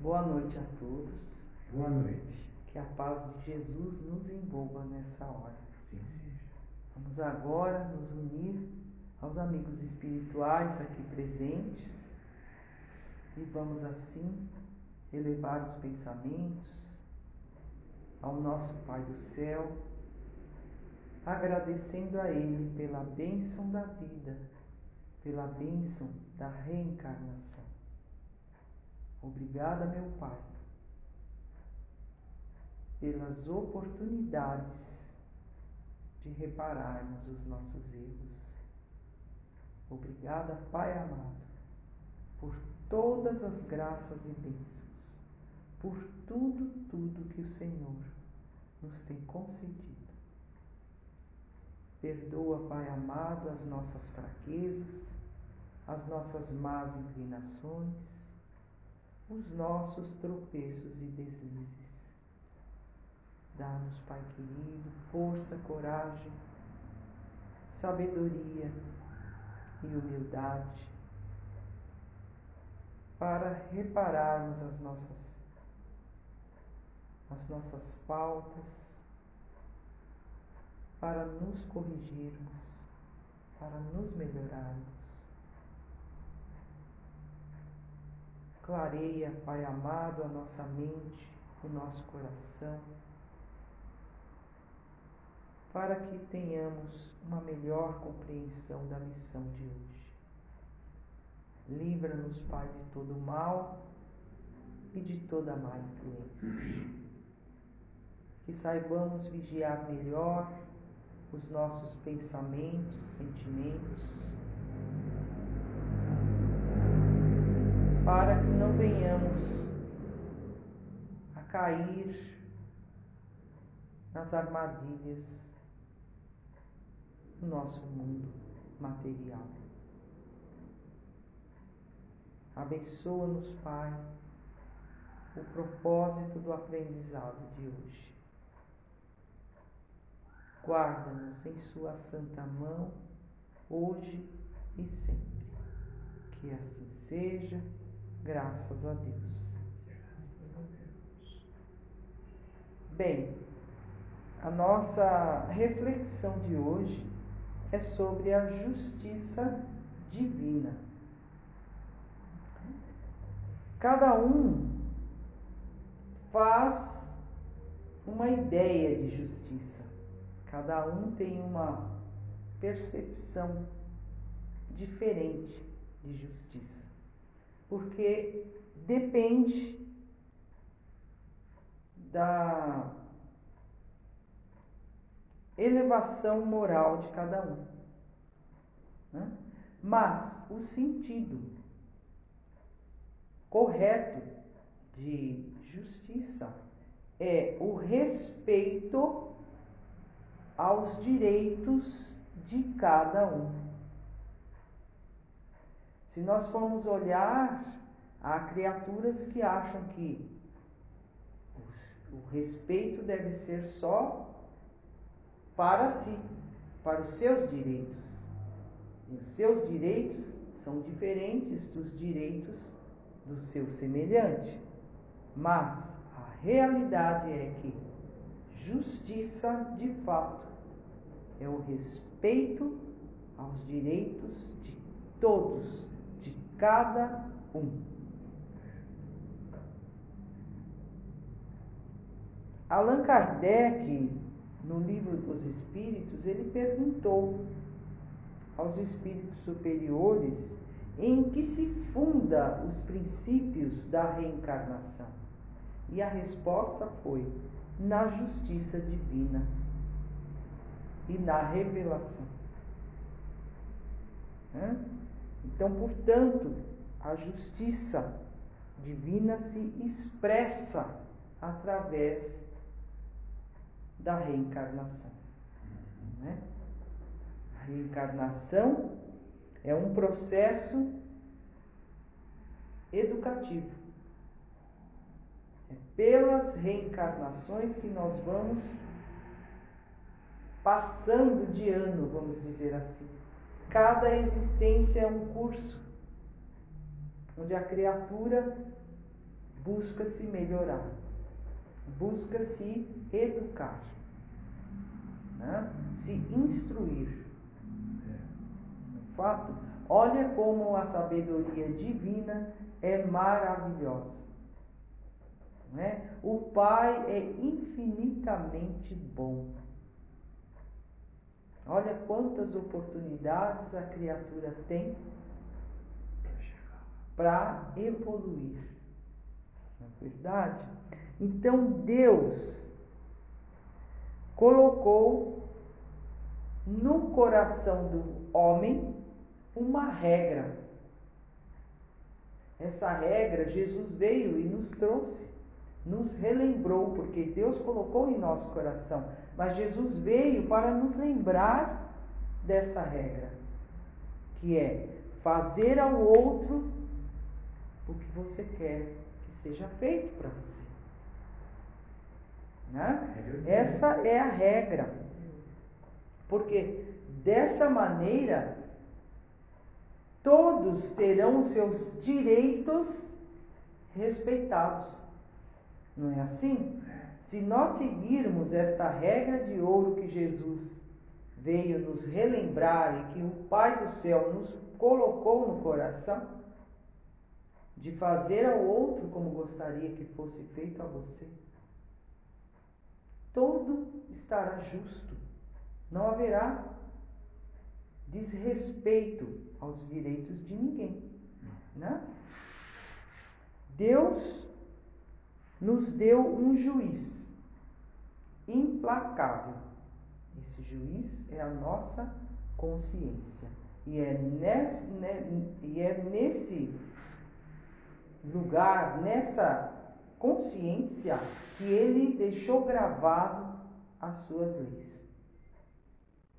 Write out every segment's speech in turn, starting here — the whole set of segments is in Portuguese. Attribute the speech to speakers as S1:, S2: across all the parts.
S1: Boa noite a todos.
S2: Boa noite.
S1: Que a paz de Jesus nos envolva nessa hora.
S2: Sim, seja.
S1: Vamos agora nos unir aos amigos espirituais aqui presentes e vamos assim elevar os pensamentos ao nosso Pai do céu, agradecendo a Ele pela bênção da vida, pela bênção da reencarnação. Obrigada, meu Pai, pelas oportunidades de repararmos os nossos erros. Obrigada, Pai amado, por todas as graças e bênçãos, por tudo que o Senhor nos tem concedido. Perdoa, Pai amado, as nossas fraquezas, as nossas más inclinações, os nossos tropeços e deslizes. Dá-nos, Pai querido, força, coragem, sabedoria e humildade para repararmos as nossas faltas, para nos corrigirmos, para nos melhorarmos. Clareia, Pai amado, a nossa mente, o nosso coração, para que tenhamos uma melhor compreensão da lição de hoje. Livra-nos, Pai, de todo mal e de toda má influência. Que saibamos vigiar melhor os nossos pensamentos, sentimentos, para que não venhamos a cair nas armadilhas do nosso mundo material. Abençoa-nos, Pai, o propósito do aprendizado de hoje. Guarda-nos em Sua santa mão, hoje e sempre. Que assim seja, graças a Deus. Bem, a nossa reflexão de hoje é sobre a justiça divina. Cada um faz uma ideia de justiça. Cada um tem uma percepção diferente de justiça, porque depende da elevação moral de cada um, né? Mas o sentido correto de justiça é o respeito aos direitos de cada um. Se nós formos olhar, há criaturas que acham que o respeito deve ser só para si, para os seus direitos. E os seus direitos são diferentes dos direitos do seu semelhante. Mas a realidade é que justiça, de fato, é o respeito aos direitos de todos, de cada um. Allan Kardec, no Livro dos Espíritos, ele perguntou aos espíritos superiores em que se funda os princípios da reencarnação. E a resposta foi: na justiça divina e na revelação. Então, portanto, a justiça divina se expressa através da reencarnação. A reencarnação é um processo educativo. É pelas reencarnações que nós vamos passando de ano, vamos dizer assim. Cada existência é um curso onde a criatura busca se melhorar, busca se educar, né? Se instruir. No fato, olha como a sabedoria divina é maravilhosa. Né? O Pai é infinitamente bom. Olha quantas oportunidades a criatura tem para evoluir. Não é verdade? Então Deus colocou no coração do homem uma regra. Essa regra Jesus veio e nos trouxe, nos relembrou, porque Deus colocou em nosso coração. Mas Jesus veio para nos lembrar dessa regra, que é fazer ao outro o que você quer que seja feito para você. Né? Essa é a regra. Porque dessa maneira todos terão seus direitos respeitados. Não é assim? Se nós seguirmos esta regra de ouro que Jesus veio nos relembrar e que o Pai do céu nos colocou no coração, de fazer ao outro como gostaria que fosse feito a você, tudo estará justo. Não haverá desrespeito aos direitos de ninguém, né? Deus nos deu um juiz implacável. Esse juiz é a nossa consciência. E é nesse lugar, nessa consciência, que ele deixou gravado as suas leis.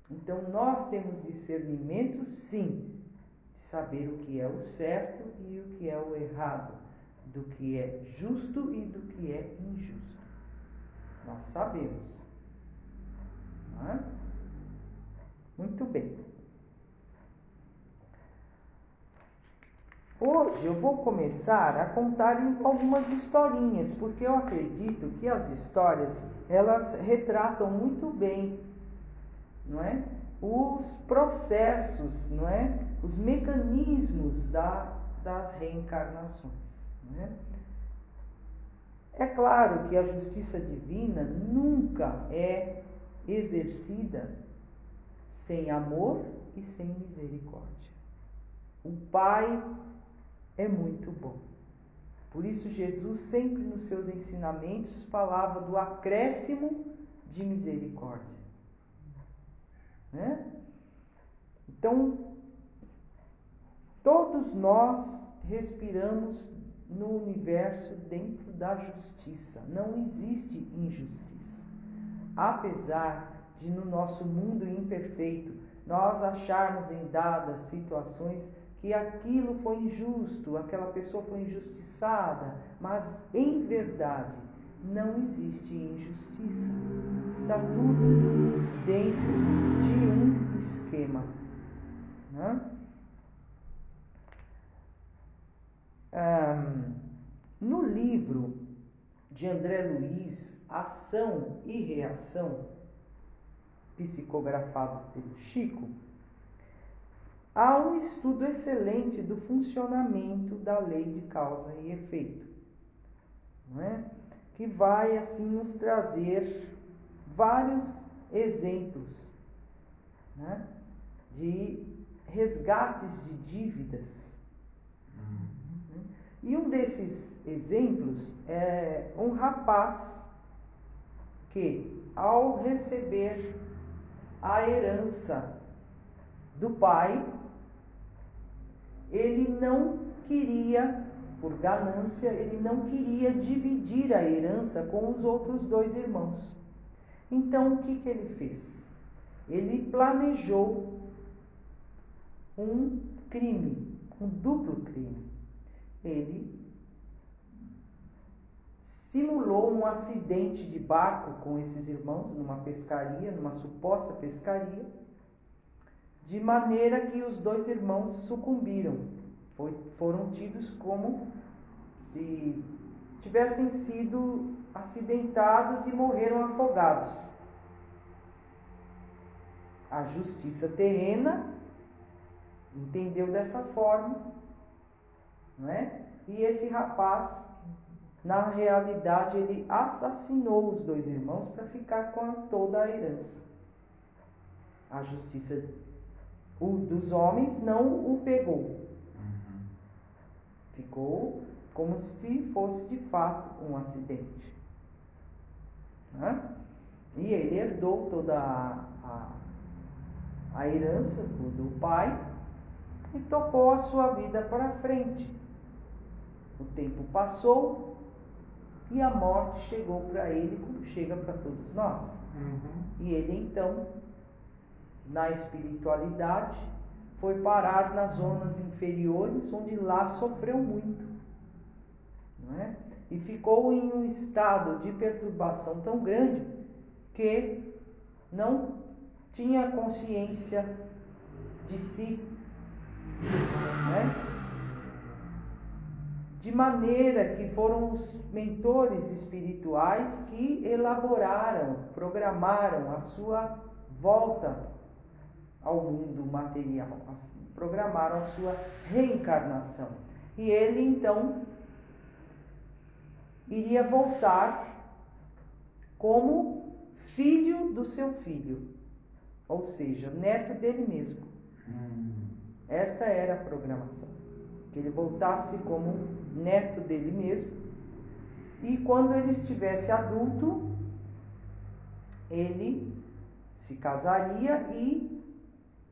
S1: Então nós temos discernimento, sim, de saber o que é o certo e o que é o errado, do que é justo e do que é injusto. Nós sabemos. Não é? Muito bem. Hoje eu vou começar a contar algumas historinhas, porque eu acredito que as histórias, elas retratam muito bem, não é? Os processos, não é? Os mecanismos das reencarnações. Não é? É claro que a justiça divina nunca é exercida sem amor e sem misericórdia. O Pai é muito bom. Por isso Jesus sempre nos seus ensinamentos falava do acréscimo de misericórdia. Né? Então, todos nós respiramos no universo dentro da justiça. Não existe injustiça. Apesar de no nosso mundo imperfeito nós acharmos em dadas situações que aquilo foi injusto, aquela pessoa foi injustiçada, mas em verdade não existe injustiça. Está tudo dentro de um esquema. Né? No livro de André Luiz, Ação e Reação, psicografado pelo Chico, há um estudo excelente do funcionamento da lei de causa e efeito, não é? Que vai assim nos trazer vários exemplos, né? De resgates de dívidas. E um desses exemplos é um rapaz que, ao receber a herança do pai, ele não queria, por ganância, ele não queria dividir a herança com os outros dois irmãos. Então, o que ele fez? Ele planejou um crime, um duplo crime. Ele simulou um acidente de barco com esses irmãos numa pescaria, numa suposta pescaria, de maneira que os dois irmãos sucumbiram. Foram tidos como se tivessem sido acidentados e morreram afogados. A justiça terrena entendeu dessa forma, não é? E esse rapaz, na realidade, ele assassinou os dois irmãos para ficar com toda a herança. A justiça dos homens não o pegou. Ficou como se fosse de fato um acidente, né? E ele herdou toda a herança do pai e tocou a sua vida para frente. O tempo passou e a morte chegou para ele como chega para todos nós. E ele então, na espiritualidade, foi parar nas zonas inferiores, onde lá sofreu muito, não é? E ficou em um estado de perturbação tão grande que não tinha consciência de si, né? De maneira que foram os mentores espirituais que elaboraram, programaram a sua volta ao mundo material, programaram a sua reencarnação. E ele então iria voltar como filho do seu filho, ou seja, neto dele mesmo. Esta era a programação, que ele voltasse como neto dele mesmo, e quando ele estivesse adulto, ele se casaria e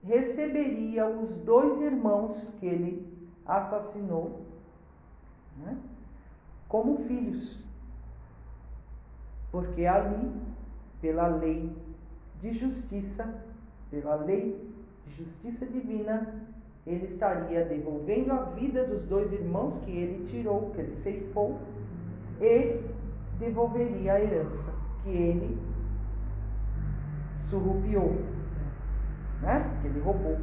S1: receberia os dois irmãos que ele assassinou, né, como filhos, porque ali, pela lei de justiça, pela lei de justiça divina, ele estaria devolvendo a vida dos dois irmãos que ele tirou, que ele ceifou, e devolveria a herança que ele surrupiou, né? Que ele roubou.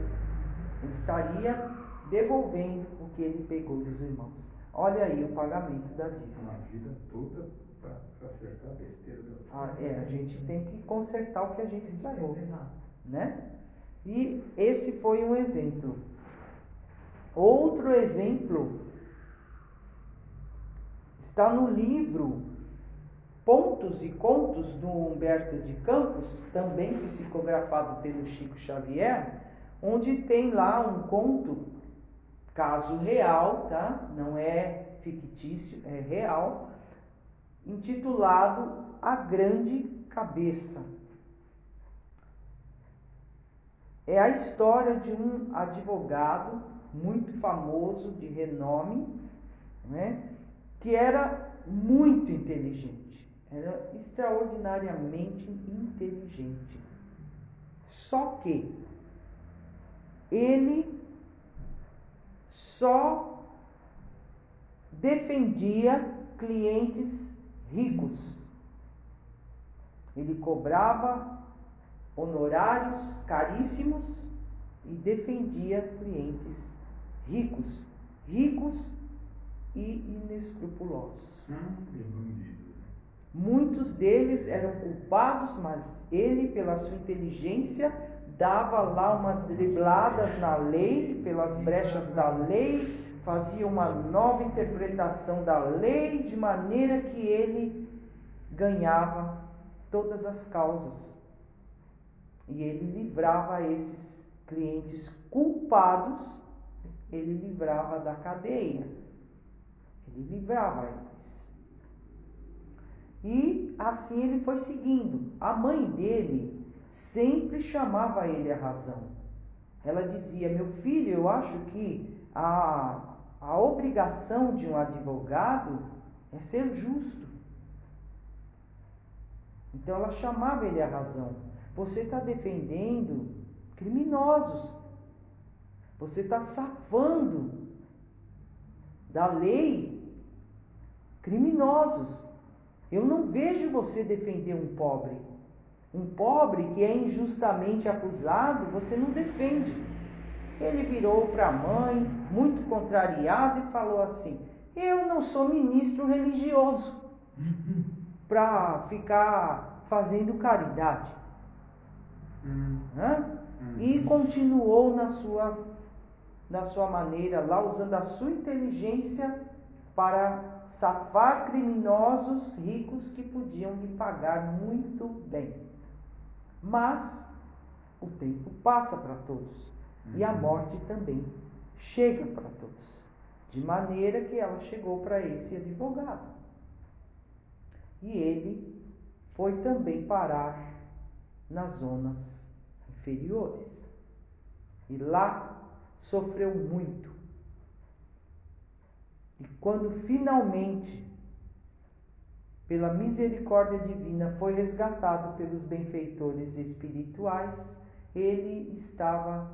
S1: Ele estaria devolvendo o que ele pegou dos irmãos. Olha aí o pagamento da dívida.
S2: Uma vida toda para acertar a besteira.
S1: A gente tem que consertar o que a gente estragou, né? E esse foi um exemplo. Outro exemplo está no livro Pontos e Contos do Humberto de Campos, também psicografado pelo Chico Xavier, onde tem lá um conto, caso real, tá? Não é fictício, é real, intitulado A Grande Cabeça. É a história de um advogado muito famoso, de renome, né? Que era muito inteligente, era extraordinariamente inteligente. Só que ele só defendia clientes ricos. Ele cobrava honorários caríssimos e defendia clientes ricos e inescrupulosos. Muitos deles eram culpados, mas ele, pela sua inteligência, dava lá umas dribladas na lei, pelas brechas da lei, fazia uma nova interpretação da lei, de maneira que ele ganhava todas as causas. E ele livrava esses clientes culpados, ele livrava da cadeia. Ele livrava eles. E assim ele foi seguindo. A mãe dele sempre chamava ele à razão. Ela dizia: meu filho, eu acho que a obrigação de um advogado é ser justo. Então ela chamava ele à razão. Você está defendendo criminosos. Você está safando da lei criminosos. Eu não vejo você defender um pobre. Um pobre que é injustamente acusado, você não defende. Ele virou para a mãe, muito contrariado, e falou assim: Eu não sou ministro religioso para ficar fazendo caridade. Né? E continuou na sua maneira lá, usando a sua inteligência para safar criminosos ricos que podiam lhe pagar muito bem. Mas o tempo passa para todos e a morte também chega para todos, de maneira que ela chegou para esse advogado. E ele foi também parar nas zonas inferiores. E lá sofreu muito. E quando finalmente, pela misericórdia divina, foi resgatado pelos benfeitores espirituais, ele estava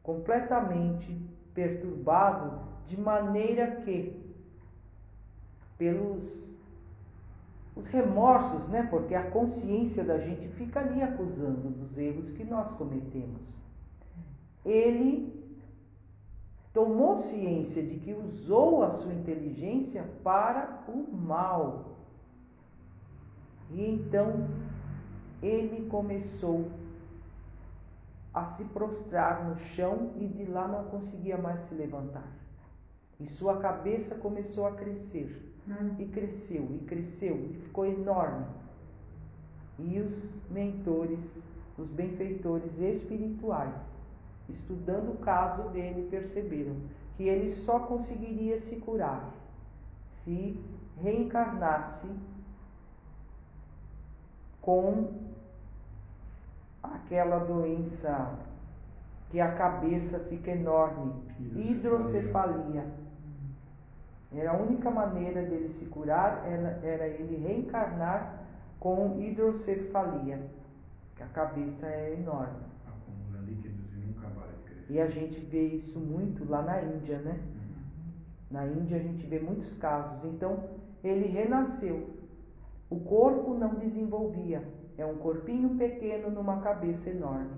S1: completamente perturbado, de maneira que, pelos os remorsos, né? Porque a consciência da gente fica ali acusando dos erros que nós cometemos. Ele tomou ciência de que usou a sua inteligência para o mal. E então ele começou a se prostrar no chão e de lá não conseguia mais se levantar. E sua cabeça começou a crescer. E cresceu, e cresceu, e ficou enorme. E os mentores, os benfeitores espirituais, estudando o caso dele, perceberam que ele só conseguiria se curar se reencarnasse com aquela doença que a cabeça fica enorme, hidrocefalia. Era a única maneira dele se curar, era ele reencarnar com hidrocefalia, que a cabeça é enorme.
S2: Acumula líquidos e nunca para de crescer.
S1: E a gente vê isso muito lá na Índia, né? Na Índia a gente vê muitos casos. Então, ele renasceu. O corpo não desenvolvia. É um corpinho pequeno numa cabeça enorme,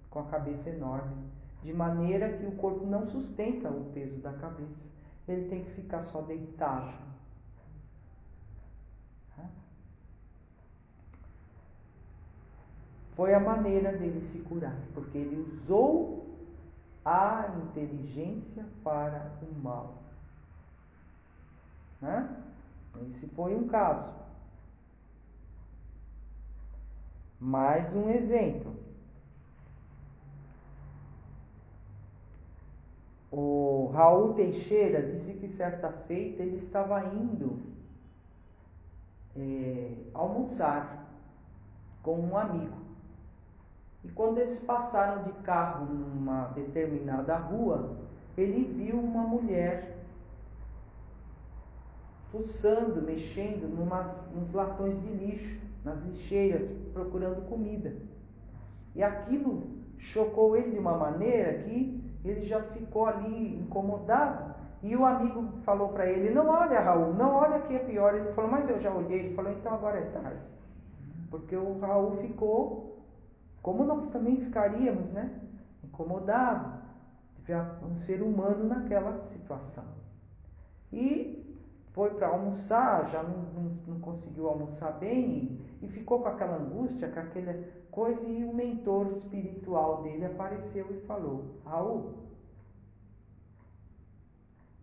S1: com a cabeça enorme, de maneira que o corpo não sustenta o peso da cabeça. Ele tem que ficar só deitado. Foi a maneira dele se curar, porque ele usou a inteligência para o mal. Esse foi um caso. Mais um exemplo. O Raul Teixeira disse que certa feita ele estava indo almoçar com um amigo. E quando eles passaram de carro numa determinada rua, ele viu uma mulher fuçando, mexendo nos latões de lixo, nas lixeiras, procurando comida. E aquilo chocou ele de uma maneira que ele já ficou ali incomodado. E o amigo falou para ele: não olha, Raul, não olha que é pior. Ele falou: mas eu já olhei. Ele falou: então agora é tarde. Porque o Raul ficou, como nós também ficaríamos, né? Incomodado de ver um ser humano naquela situação. E foi para almoçar, já não conseguiu almoçar bem e ficou com aquela angústia, com aquela coisa, e o mentor espiritual dele apareceu e falou: Raul,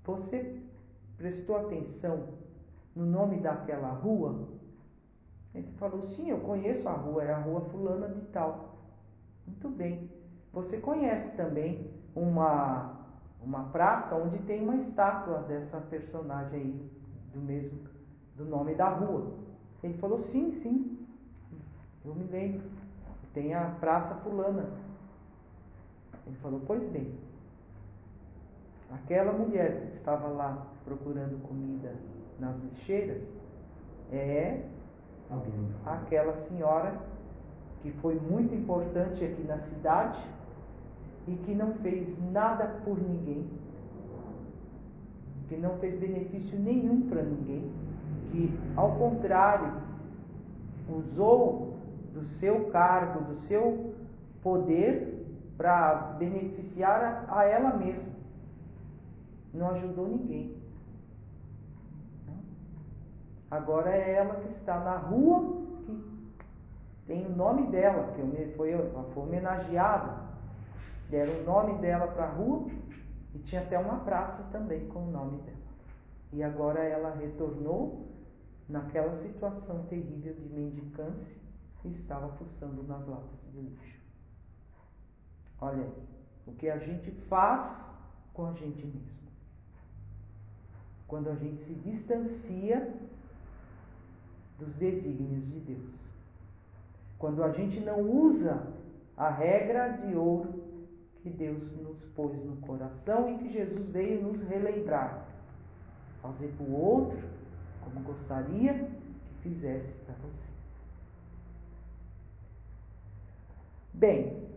S1: você prestou atenção no nome daquela rua? Ele falou: sim, eu conheço a rua, é a rua fulana de tal. Muito bem. Você conhece também uma praça onde tem uma estátua dessa personagem aí, do nome da rua? Ele falou: sim, sim, eu me lembro, tem a Praça Fulana. Ele falou: pois bem, aquela mulher que estava lá procurando comida nas lixeiras é aquela senhora que foi muito importante aqui na cidade e que não fez nada por ninguém, que não fez benefício nenhum para ninguém, que ao contrário usou do seu cargo, do seu poder para beneficiar a ela mesma. Não ajudou ninguém. Agora é ela que está na rua, que tem o nome dela, que foi homenageada. Deram o nome dela para a rua e tinha até uma praça também com o nome dela. E agora ela retornou naquela situação terrível de mendicância e estava fuçando nas latas de lixo. Olha aí, o que a gente faz com a gente mesmo. Quando a gente se distancia dos desígnios de Deus. Quando a gente não usa a regra de ouro que Deus nos pôs no coração e que Jesus veio nos relembrar. Fazer para o outro como gostaria que fizesse para você. Bem,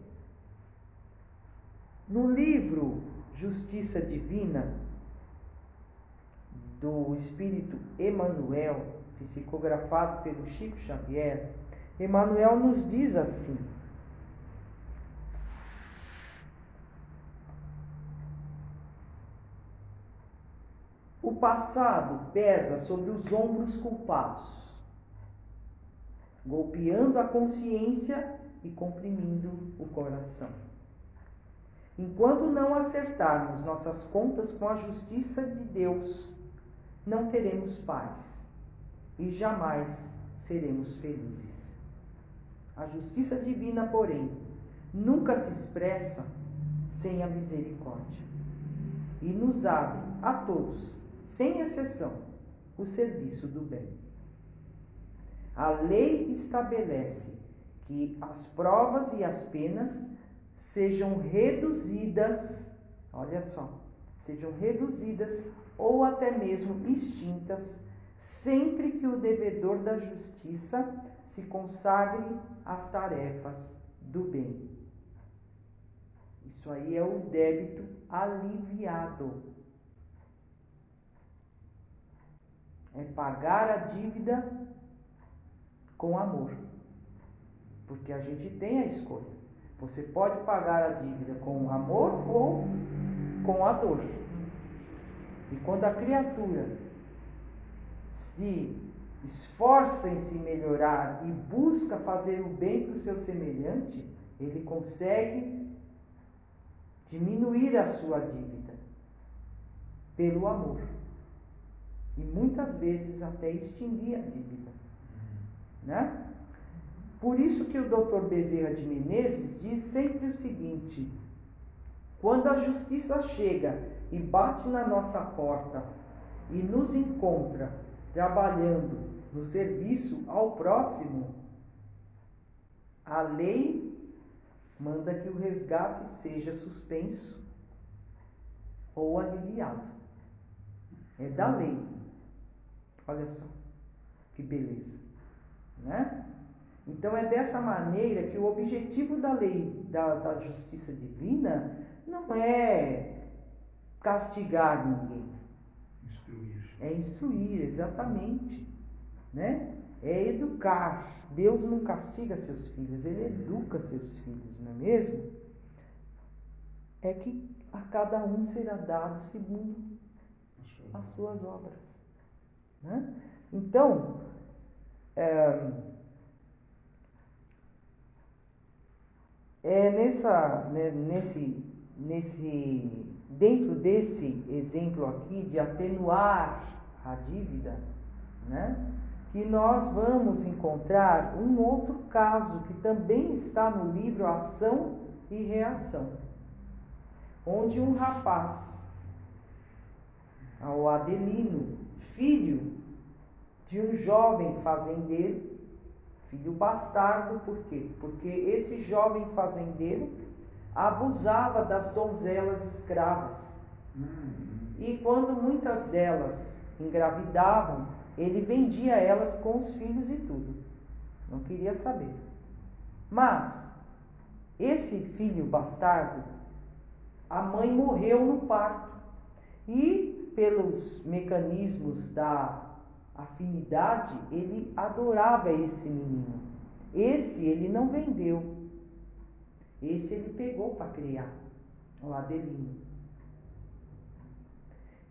S1: no livro Justiça Divina, do Espírito Emmanuel, psicografado pelo Chico Xavier, Emmanuel nos diz assim: o passado pesa sobre os ombros culpados, golpeando a consciência e comprimindo o coração. Enquanto não acertarmos nossas contas com a justiça de Deus, não teremos paz e jamais seremos felizes. A justiça divina, porém, nunca se expressa sem a misericórdia e nos abre a todos, sem exceção, o serviço do bem. A lei estabelece que as provas e as penas sejam reduzidas, olha só, sejam reduzidas ou até mesmo extintas, sempre que o devedor da justiça se consagre às tarefas do bem. Isso aí é o débito aliviado. É pagar a dívida com amor. Porque a gente tem a escolha. Você pode pagar a dívida com amor ou com a dor. E quando a criatura se esforça em se melhorar e busca fazer o bem para o seu semelhante, ele consegue diminuir a sua dívida pelo amor. E muitas vezes até extinguir a dívida. Né? Por isso que o Dr. Bezerra de Menezes diz sempre o seguinte: quando a justiça chega e bate na nossa porta e nos encontra trabalhando no serviço ao próximo, a lei manda que o resgate seja suspenso ou aliviado. É da lei. Olha só que beleza, né? Então é dessa maneira que o objetivo da lei da justiça divina não é castigar ninguém.
S2: Instruir.
S1: É instruir, exatamente, né? É educar. Deus não castiga seus filhos, Ele educa seus filhos, não é mesmo? É que a cada um será dado segundo as suas obras, né? Então, dentro desse exemplo aqui de atenuar a dívida, né, que nós vamos encontrar um outro caso que também está no livro Ação e Reação, onde um rapaz, o Adelino, filho de um jovem fazendeiro, filho bastardo, por quê? Porque esse jovem fazendeiro abusava das donzelas escravas. E quando muitas delas engravidavam, ele vendia elas com os filhos e tudo. Não queria saber. Mas esse filho bastardo, a mãe morreu no parto. E pelos mecanismos da afinidade, ele adorava esse menino. Esse ele não vendeu. Esse ele pegou para criar, o Adelino.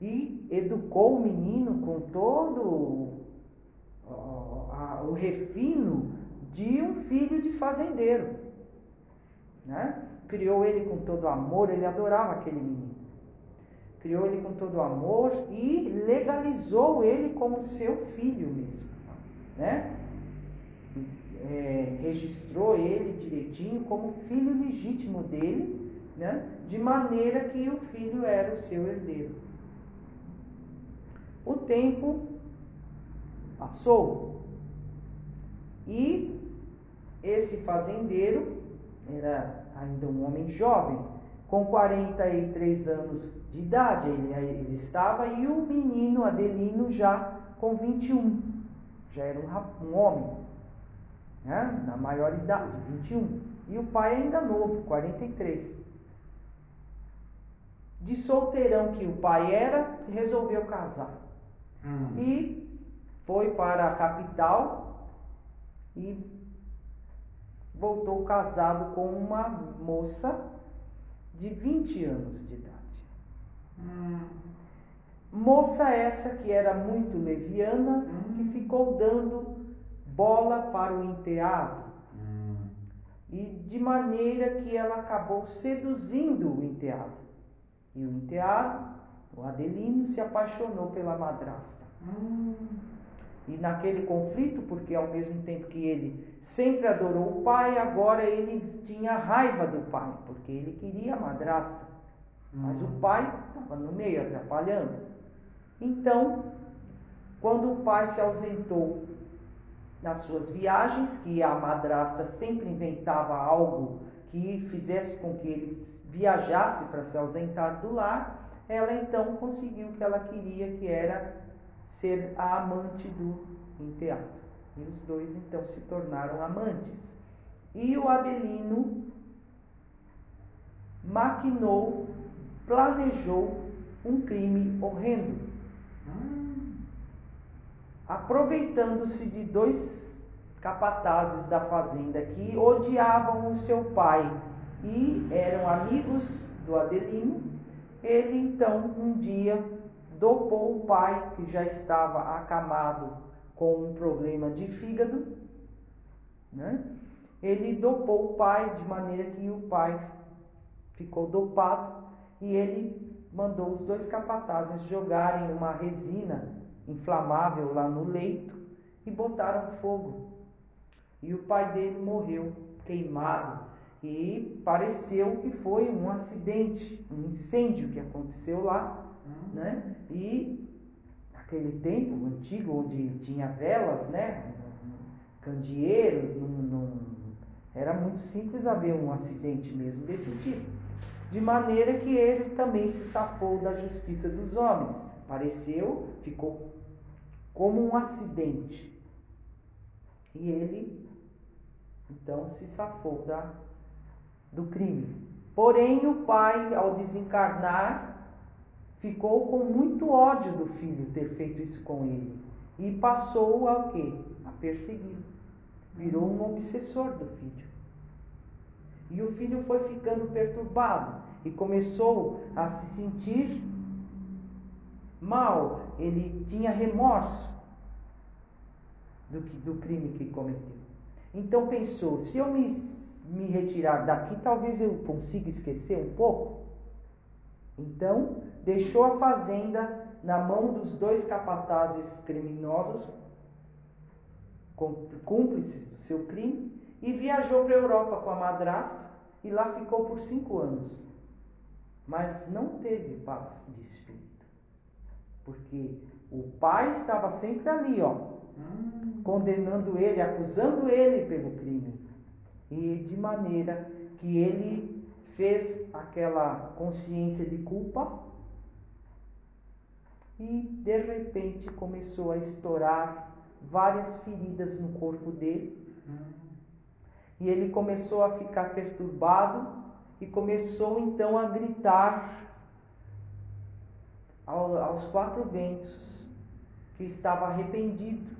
S1: E educou o menino com todo o refino de um filho de fazendeiro, né? Criou ele com todo amor, ele adorava aquele menino. Criou ele com todo amor e legalizou ele como seu filho mesmo, né? Registrou ele direitinho como filho legítimo dele, né? De maneira que o filho era o seu herdeiro. O tempo passou e esse fazendeiro era ainda um homem jovem, com 43 anos de idade ele estava, e o menino Adelino já com 21, já era um homem, né? Na maior idade, 21, e o pai ainda novo, 43. De solteirão que o pai era, resolveu casar. E foi para a capital e voltou casado com uma moça de 20 anos de idade. Moça essa que era muito leviana, que ficou dando bola para o enteado. E de maneira que ela acabou seduzindo o enteado. E o enteado, o Adelino, se apaixonou pela madrasta. E naquele conflito, porque ao mesmo tempo que ele sempre adorou o pai, agora ele tinha raiva do pai, porque ele queria a madrasta. Mas o pai estava no meio, atrapalhando. Então, quando o pai se ausentou nas suas viagens, que a madrasta sempre inventava algo que fizesse com que ele viajasse para se ausentar do lar, ela então conseguiu o que ela queria, que era ser a amante do enteado. E os dois então se tornaram amantes. E o Adelino maquinou, planejou um crime horrendo, aproveitando-se de dois capatazes da fazenda que odiavam o seu pai e eram amigos do Adelino. Ele então um dia dopou o pai, que já estava acamado com um problema de fígado, né? Ele dopou o pai de maneira que o pai ficou dopado, e ele mandou os dois capatazes jogarem uma resina inflamável lá no leito e botaram fogo. E o pai dele morreu queimado, e pareceu que foi um acidente, um incêndio que aconteceu lá, né? E naquele tempo antigo, onde tinha velas, né? Candeeiro, era muito simples haver um acidente mesmo desse tipo. De maneira que ele também se safou da justiça dos homens. Pareceu, ficou como um acidente. E ele, então, se safou do crime. Porém, o pai, ao desencarnar, ficou com muito ódio do filho ter feito isso com ele. E passou a quê? A persegui-lo. Virou um obsessor do filho. E o filho foi ficando perturbado e começou a se sentir mal. Ele tinha remorso do crime que cometeu. Então pensou, se eu me retirar daqui, talvez eu consiga esquecer um pouco. Então deixou a fazenda na mão dos dois capatazes criminosos, cúmplices do seu crime, e viajou para a Europa com a madrasta, e lá ficou por 5 anos. Mas não teve paz de espírito, porque o pai estava sempre ali, condenando ele, acusando ele pelo crime, e de maneira que ele fez aquela consciência de culpa, e de repente começou a estourar várias feridas no corpo dele. E ele começou a ficar perturbado e começou então a gritar aos 4 ventos que estava arrependido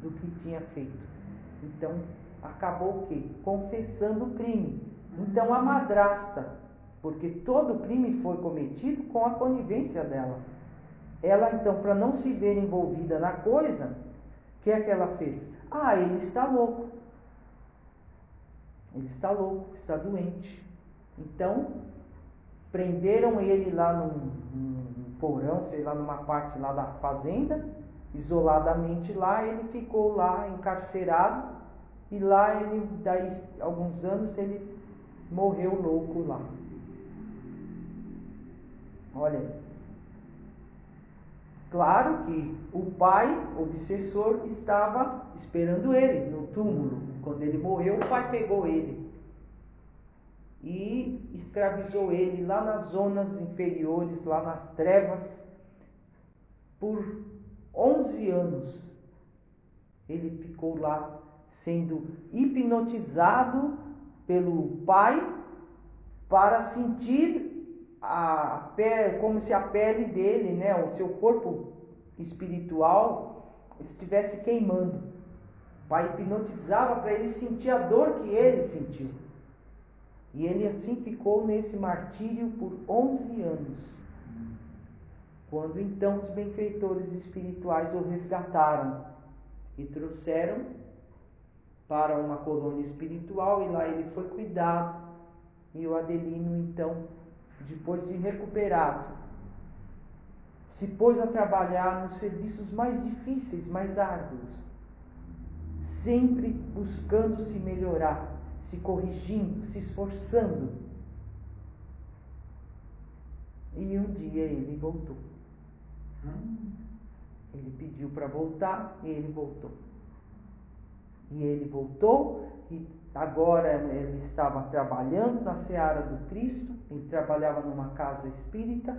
S1: do que tinha feito. Então acabou o quê? Confessando o crime. Então a madrasta, porque todo o crime foi cometido com a conivência dela, ela então, para não se ver envolvida na coisa, O que é que ela fez? Ah, ele está louco. Ele está louco, está doente. Então, prenderam ele lá num porão, sei lá, numa parte lá da fazenda, isoladamente lá, ele ficou lá encarcerado, e lá ele, daí alguns anos, ele morreu louco lá. Olha aí. Claro que o pai, obsessor, estava esperando ele no túmulo. Quando ele morreu, o pai pegou ele e escravizou ele lá nas zonas inferiores, lá nas trevas, por 11 anos. Ele ficou lá sendo hipnotizado pelo pai para sentir a pele, como se a pele dele, né, o seu corpo espiritual estivesse queimando. O pai hipnotizava para ele sentir a dor que ele sentiu. E ele assim ficou nesse martírio por 11 anos. Quando então os benfeitores espirituais o resgataram e trouxeram para uma colônia espiritual, e lá ele foi cuidado. E o Adelino então, depois de recuperado, se pôs a trabalhar nos serviços mais difíceis, mais árduos, sempre buscando se melhorar, se corrigindo, se esforçando. E um dia ele voltou. Ele pediu para voltar e ele voltou. E ele voltou e agora ele estava trabalhando na seara do Cristo. Ele trabalhava numa casa espírita,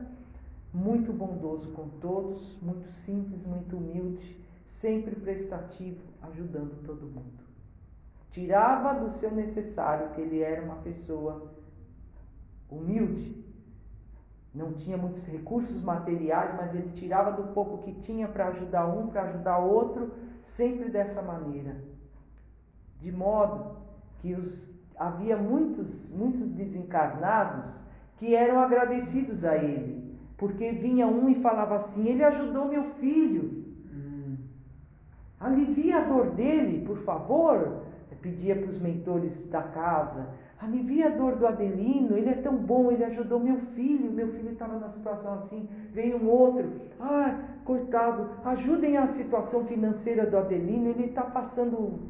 S1: muito bondoso com todos, muito simples, muito humilde, sempre prestativo, ajudando todo mundo. Tirava do seu necessário, que ele era uma pessoa humilde, não tinha muitos recursos materiais, mas ele tirava do pouco que tinha para ajudar um, para ajudar outro, sempre dessa maneira. De modo que havia muitos desencarnados que eram agradecidos a ele, porque vinha um e falava assim: ele ajudou meu filho, alivia a dor dele, por favor. Pedia para os mentores da casa: alivia a dor do Adelino, ele é tão bom, ele ajudou meu filho estava numa situação assim. Veio um outro: ah, coitado, ajudem a situação financeira do Adelino, ele está passando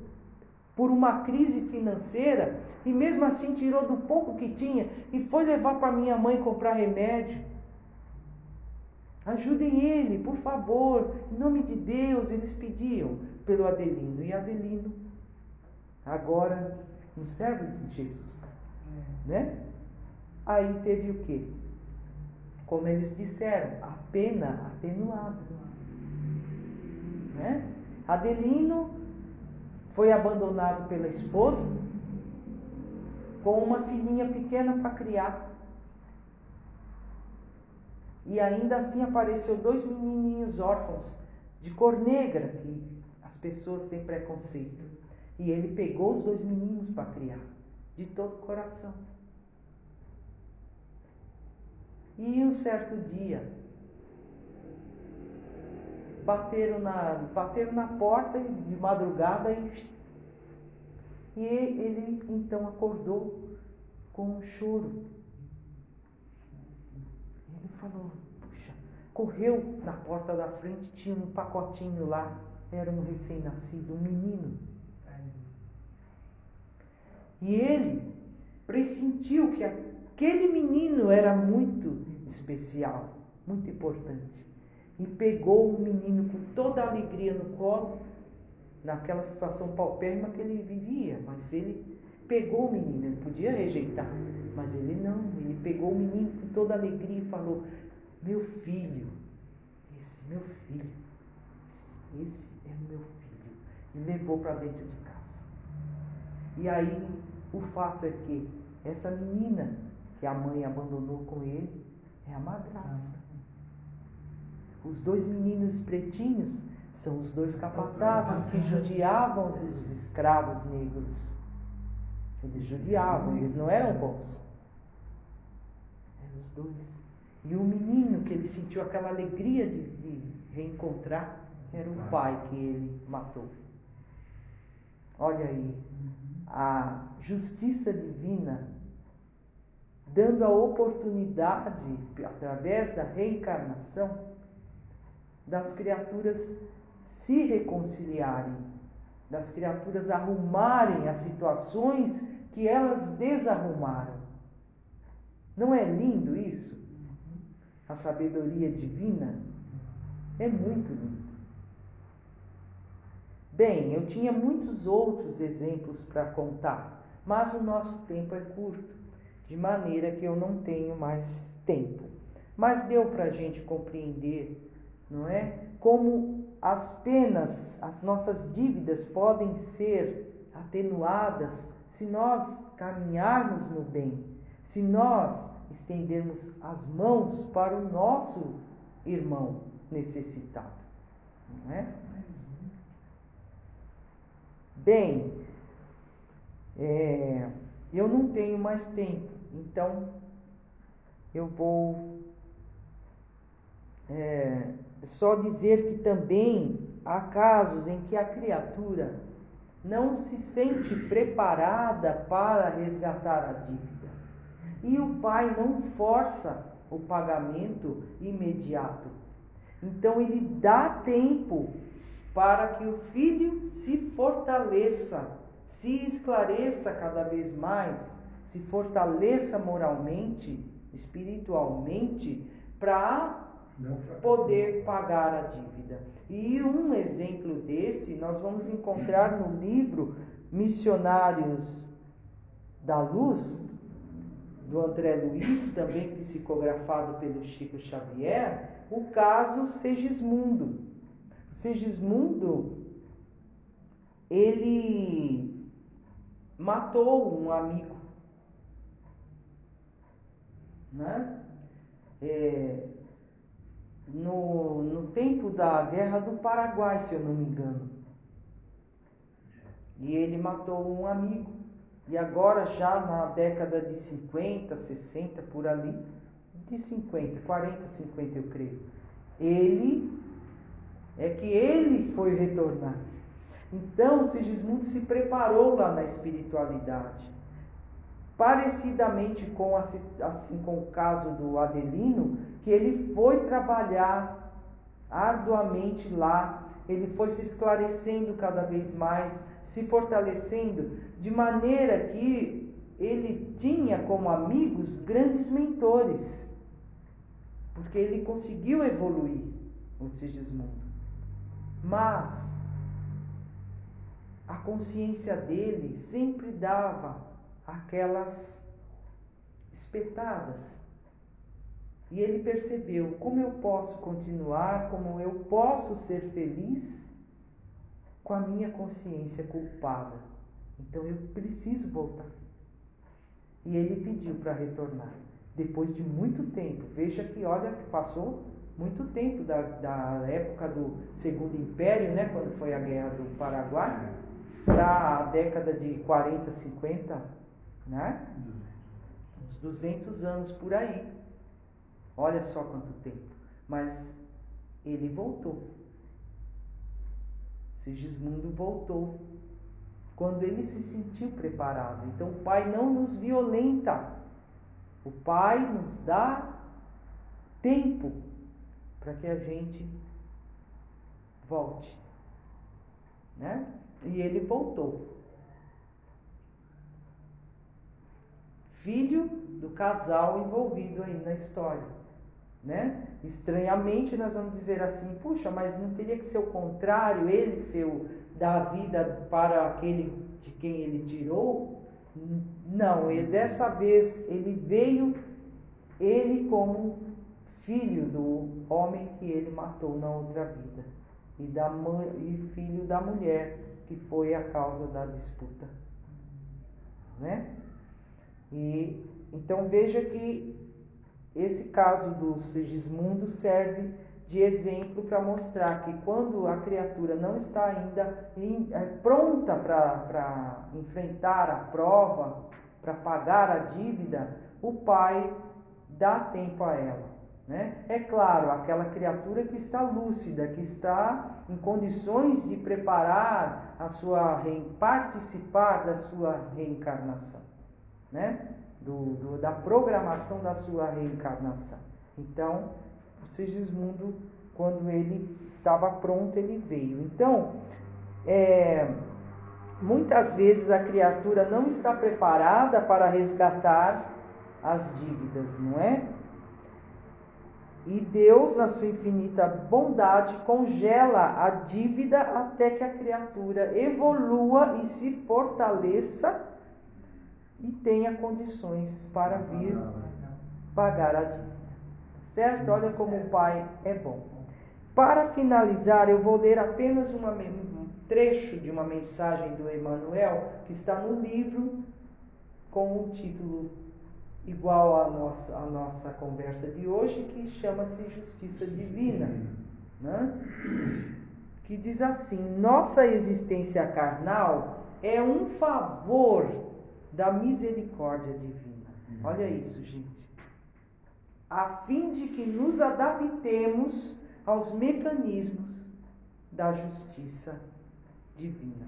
S1: por uma crise financeira, e mesmo assim tirou do pouco que tinha e foi levar para minha mãe comprar remédio. Ajudem ele, por favor, em nome de Deus. Eles pediam pelo Adelino, e Adelino, agora um servo de Jesus, né? Aí teve o quê? Como eles disseram, a pena atenuada, né? Adelino foi abandonado pela esposa com uma filhinha pequena para criar. E ainda assim apareceu 2 menininhos órfãos de cor negra, que as pessoas têm preconceito. E ele pegou os 2 meninos para criar, de todo o coração. E um certo dia, bateram na porta de madrugada e ele então acordou com um choro. Ele falou: puxa, correu na porta da frente, tinha um pacotinho lá, era um recém-nascido, um menino. E ele pressentiu que aquele menino era muito especial, muito importante. E pegou o menino com toda a alegria no colo, naquela situação paupérrima que ele vivia. Mas ele pegou o menino, ele podia rejeitar, mas ele não. Ele pegou o menino com toda a alegria e falou: meu filho, esse é meu filho, esse é meu filho. E levou para dentro de casa. E aí, o fato é que essa menina que a mãe abandonou com ele é a madrasta. Os 2 meninos pretinhos são os 2 capatazes que judiavam dos escravos negros. Eles judiavam, eles não eram bons. Eram os 2. E o menino que ele sentiu aquela alegria de reencontrar Era o pai que ele matou. Olha aí, a justiça divina dando a oportunidade, através da reencarnação, das criaturas se reconciliarem, das criaturas arrumarem as situações que elas desarrumaram. Não é lindo isso? A sabedoria divina é muito lindo. Bem, eu tinha muitos outros exemplos para contar, mas o nosso tempo é curto, de maneira que eu não tenho mais tempo. Mas deu para a gente compreender, não é? Como as penas, as nossas dívidas podem ser atenuadas se nós caminharmos no bem, se nós estendermos as mãos para o nosso irmão necessitado, não é? Bem, eu não tenho mais tempo, então eu vou só dizer que também há casos em que a criatura não se sente preparada para resgatar a dívida e o pai não força o pagamento imediato. Então ele dá tempo para que o filho se fortaleça, se esclareça cada vez mais, se fortaleça moralmente, espiritualmente, para poder pagar a dívida. E um exemplo desse nós vamos encontrar no livro Missionários da Luz, do André Luiz, também psicografado pelo Chico Xavier, o caso Segismundo. Segismundo, ele matou um amigo, né? No tempo da Guerra do Paraguai, se eu não me engano. E ele matou um amigo. E agora, já na década de 50, 60, por ali, de 50, 40, 50 eu creio, ele foi retornar. Então, Segismundo se preparou lá na espiritualidade. Parecidamente com o caso do Adelino, que ele foi trabalhar arduamente lá, ele foi se esclarecendo cada vez mais, se fortalecendo, de maneira que ele tinha como amigos grandes mentores, porque ele conseguiu evoluir, o Segismundo. Mas a consciência dele sempre dava aquelas espetadas. E ele percebeu: como eu posso continuar, como eu posso ser feliz com a minha consciência culpada? Então eu preciso voltar. E ele pediu para retornar. Depois de muito tempo, veja que, olha, passou muito tempo da época do Segundo Império, né, quando foi a Guerra do Paraguai, para a década de 40, 50, né? Uns 200 anos por aí. Olha só quanto tempo. Mas ele voltou. Segismundo voltou quando ele se sentiu preparado. Então o Pai não nos violenta. O Pai nos dá tempo para que a gente volte, né? E ele voltou. Filho do casal envolvido aí na história, né? Estranhamente nós vamos dizer assim: puxa, mas não teria que ser o contrário, ele dar vida para aquele de quem ele tirou? Não, ele, dessa vez ele veio, ele como filho do homem que ele matou na outra vida, e filho da mulher que foi a causa da disputa, né? E então veja que esse caso do Segismundo serve de exemplo para mostrar que quando a criatura não está ainda pronta para enfrentar a prova, para pagar a dívida, o Pai dá tempo a ela. né? É claro, aquela criatura que está lúcida, que está em condições de preparar a sua participar da sua reencarnação, né? Da programação da sua reencarnação. Então, o Sigismundo, quando ele estava pronto, ele veio. Então, muitas vezes a criatura não está preparada para resgatar as dívidas, não é? E Deus, na sua infinita bondade, congela a dívida até que a criatura evolua e se fortaleça e tenha condições para vir pagar a dívida. Certo? Olha como o Pai é bom. Para finalizar, eu vou ler apenas um trecho de uma mensagem do Emmanuel, que está no livro com um título igual à nossa conversa de hoje, que chama-se Justiça Divina, né? Que diz assim: nossa existência carnal é um favor da misericórdia divina. Olha isso, gente. A fim de que nos adaptemos aos mecanismos da justiça divina.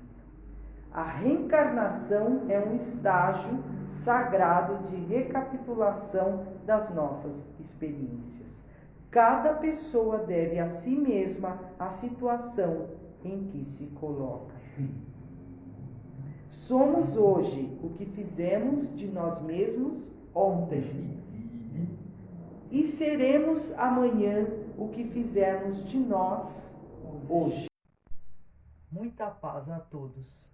S1: A reencarnação é um estágio sagrado de recapitulação das nossas experiências. Cada pessoa deve a si mesma a situação em que se coloca. Somos hoje o que fizemos de nós mesmos ontem. E seremos amanhã o que fizermos de nós hoje. Muita paz a todos.